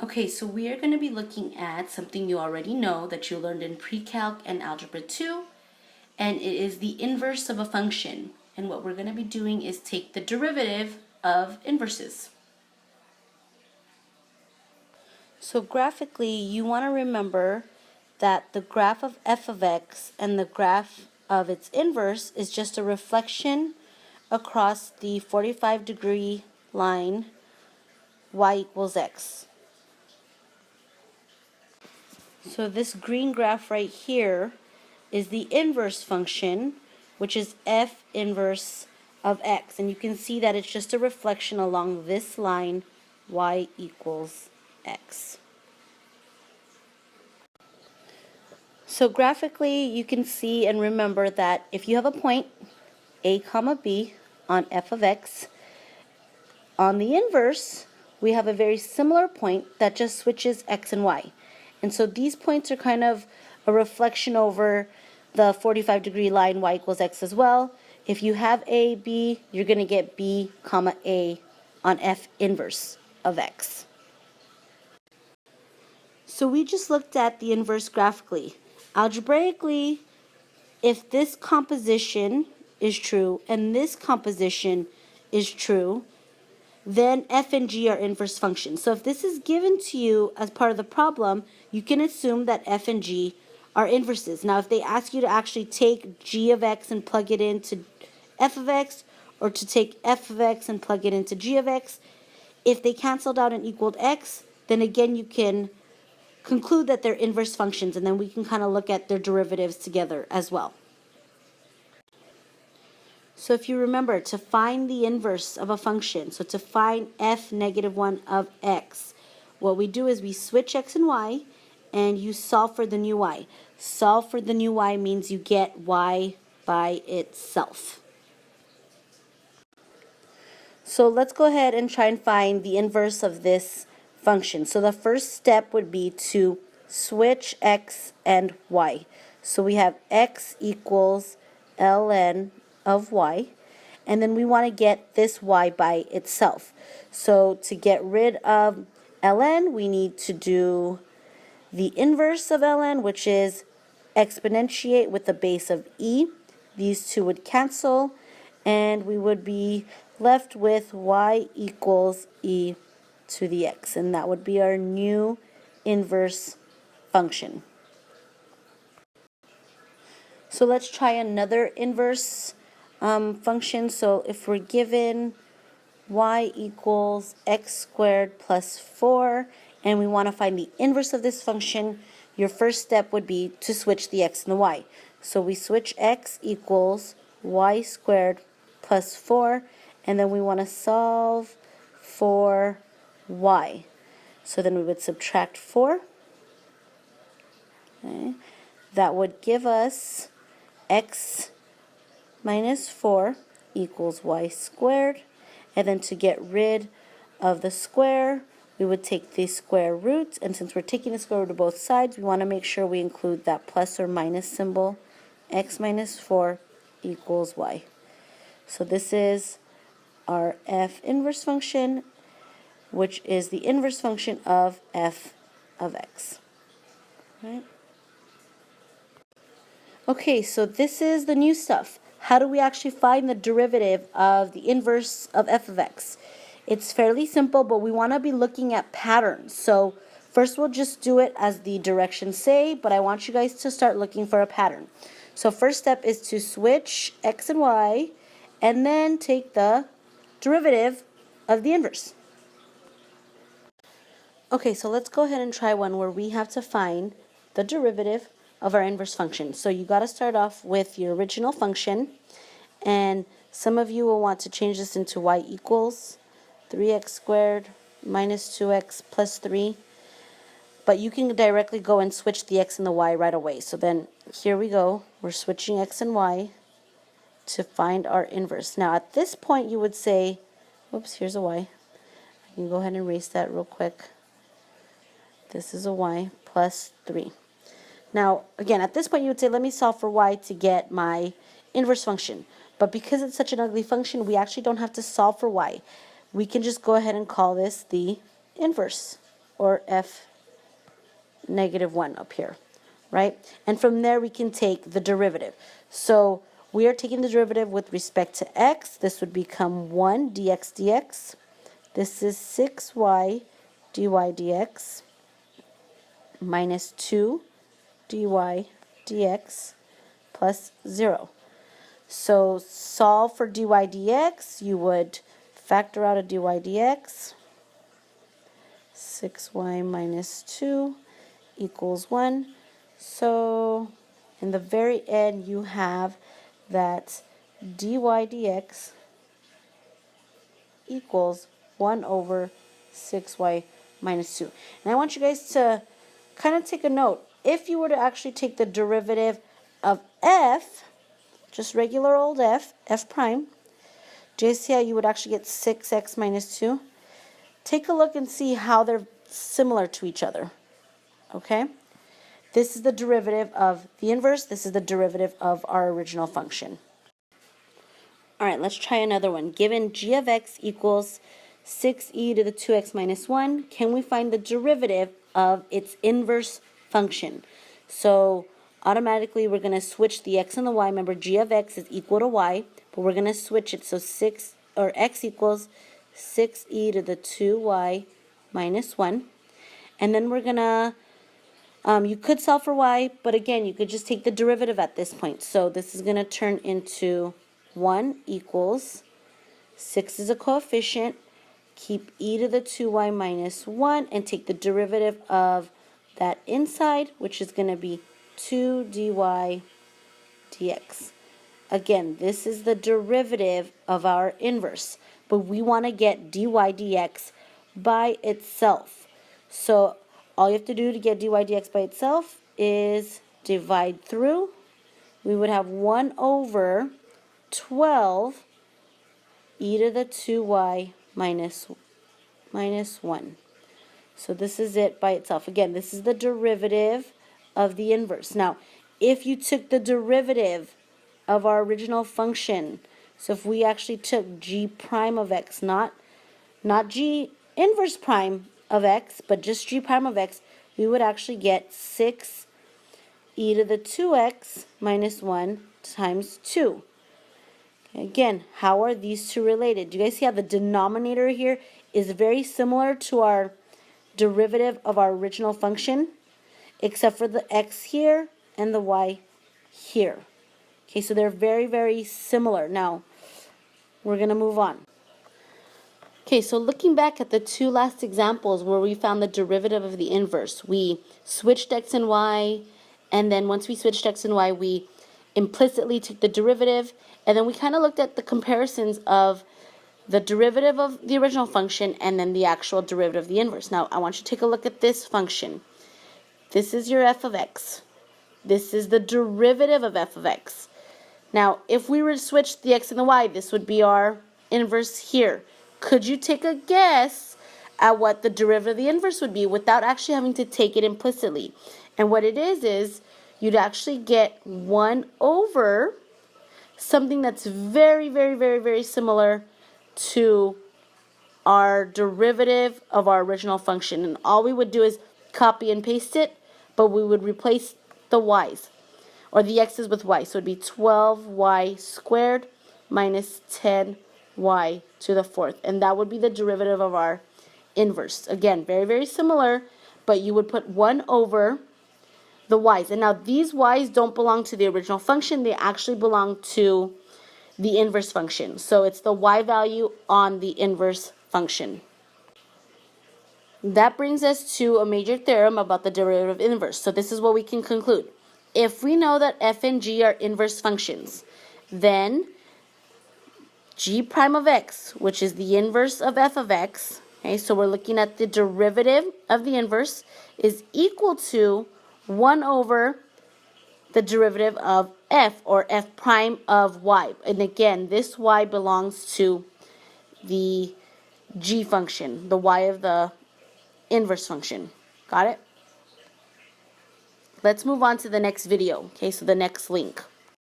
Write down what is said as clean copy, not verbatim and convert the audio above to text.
Okay, so we are going to be looking at something you already know that you learned in pre-calc and algebra 2, and it is the inverse of a function. And what we're going to be doing is take the derivative of inverses. So graphically, you want to remember that the graph of f of x and the graph of its inverse is just a reflection across the 45-degree line y equals x. So this green graph right here is the inverse function, which is f inverse of x. And you can see that it's just a reflection along this line, y equals x. So graphically, you can see and remember that if you have a point, a comma b, on f of x, on the inverse, we have a very similar point that just switches x and y. And so these points are kind of a reflection over the 45-degree line y equals x as well. If you have a, b, you're going to get b, comma, a on f inverse of x. So we just looked at the inverse graphically. Algebraically, if this composition is true and this composition is true, then f and g are inverse functions. So if this is given to you as part of the problem, you can assume that f and g are inverses. Now, if they ask you to actually take g of x and plug it into f of x, or to take f of x and plug it into g of x, if they canceled out and equaled x, then again you can conclude that they're inverse functions, and then we can kind of look at their derivatives together as well. So if you remember, to find the inverse of a function, so to find f negative 1 of x, what we do is we switch x and y, and you solve for the new y. Solve for the new y means you get y by itself. So let's go ahead and try and find the inverse of this function. So the first step would be to switch x and y. So we have x equals ln of y, and then we want to get this y by itself. So to get rid of ln, we need to do the inverse of ln, which is exponentiate with the base of e. These two would cancel, and we would be left with y equals e to the x, and that would be our new inverse function. So let's try another inverse function. So if we're given y equals x squared plus 4, and we want to find the inverse of this function, your first step would be to switch the x and the y. So we switch x equals y squared plus 4, and then we want to solve for y. So then we would subtract 4. Okay. That would give us x minus 4 equals y squared. And then to get rid of the square, we would take the square root. And since we're taking the square root of both sides, we want to make sure we include that plus or minus symbol. X minus 4 equals y. So this is our f inverse function, which is the inverse function of f of x. Right? Okay, so this is the new stuff. How do we actually find the derivative of the inverse of f of x? It's fairly simple, but we want to be looking at patterns. So first we'll just do it as the directions say, but I want you guys to start looking for a pattern. So first step is to switch x and y, and then take the derivative of the inverse. Okay, so let's go ahead and try one where we have to find the derivative of our inverse function. So you got to start off with your original function, and some of you will want to change this into y equals 3x squared minus 2x plus 3, but you can directly go and switch the x and the y right away. So then here we go, we're switching x and y to find our inverse. Now at this point you would say, oops, here's a y. I can go ahead and erase that real quick. This is a y plus 3. Now, again, at this point you would say, let me solve for y to get my inverse function. But because it's such an ugly function, we actually don't have to solve for y. We can just go ahead and call this the inverse or f negative 1 up here, right? And from there we can take the derivative. So we are taking the derivative with respect to x. This would become 1 dx dx. This is 6y dy dx minus 2 dy dx plus 0. So solve for dy dx. You would factor out a dy dx. 6y minus 2 equals 1. So in the very end you have that dy dx equals 1 over 6y minus 2. And I want you guys to kind of take a note. If you were to actually take the derivative of f, just regular old f prime, do you see how you would actually get 6x minus 2? Take a look and see how they're similar to each other. Okay? This is the derivative of the inverse. This is the derivative of our original function. All right, let's try another one. Given g of x equals 6e to the 2x minus 1, can we find the derivative of its inverse function? So automatically we're going to switch the x and the y. Remember, g of x is equal to y, but we're going to switch it. So x equals 6e to the 2y minus 1. And then we're going to, you could solve for y, but again, you could just take the derivative at this point. So this is going to turn into 1 equals, 6 is a coefficient, keep e to the 2y minus 1, and take the derivative of that inside, which is going to be 2 dy dx. Again, this is the derivative of our inverse, but we want to get dy dx by itself. So all you have to do to get dy dx by itself is divide through. We would have 1 over 12 e to the 2y minus 1. So this is it by itself. Again, this is the derivative of the inverse. Now, if you took the derivative of our original function, so if we actually took g prime of x, not g inverse prime of x, but just g prime of x, we would actually get 6 e to the 2x minus 1 times 2. Again, how are these two related? Do you guys see how the denominator here is very similar to our derivative of our original function, except for the x here and the y here? Okay, so they're very, very similar. Now, we're going to move on. Okay, so looking back at the two last examples where we found the derivative of the inverse, we switched x and y, and then once we switched x and y, we implicitly took the derivative, and then we kind of looked at the comparisons of the derivative of the original function and then the actual derivative of the inverse. Now, I want you to take a look at this function. This is your f of x. This is the derivative of f of x. Now, if we were to switch the x and the y, this would be our inverse here. Could you take a guess at what the derivative of the inverse would be without actually having to take it implicitly? And what it is you'd actually get 1 over something that's very, very, very, very similar to our derivative of our original function. And all we would do is copy and paste it, but we would replace the y's, or the x's with y. So it would be 12y squared minus 10y to the fourth. And that would be the derivative of our inverse. Again, very, very similar, but you would put 1 over the y's. And now these y's don't belong to the original function. They actually belong to the inverse function. So it's the y value on the inverse function. That brings us to a major theorem about the derivative of inverse. So this is what we can conclude. If we know that f and g are inverse functions, then g prime of x, which is the inverse of f of x, okay, so we're looking at the derivative of the inverse, is equal to 1 over the derivative of f, or f prime of y. And again, this y belongs to the g function, the y of the inverse function. Got it? Let's move on to the next video. Okay, so the next link.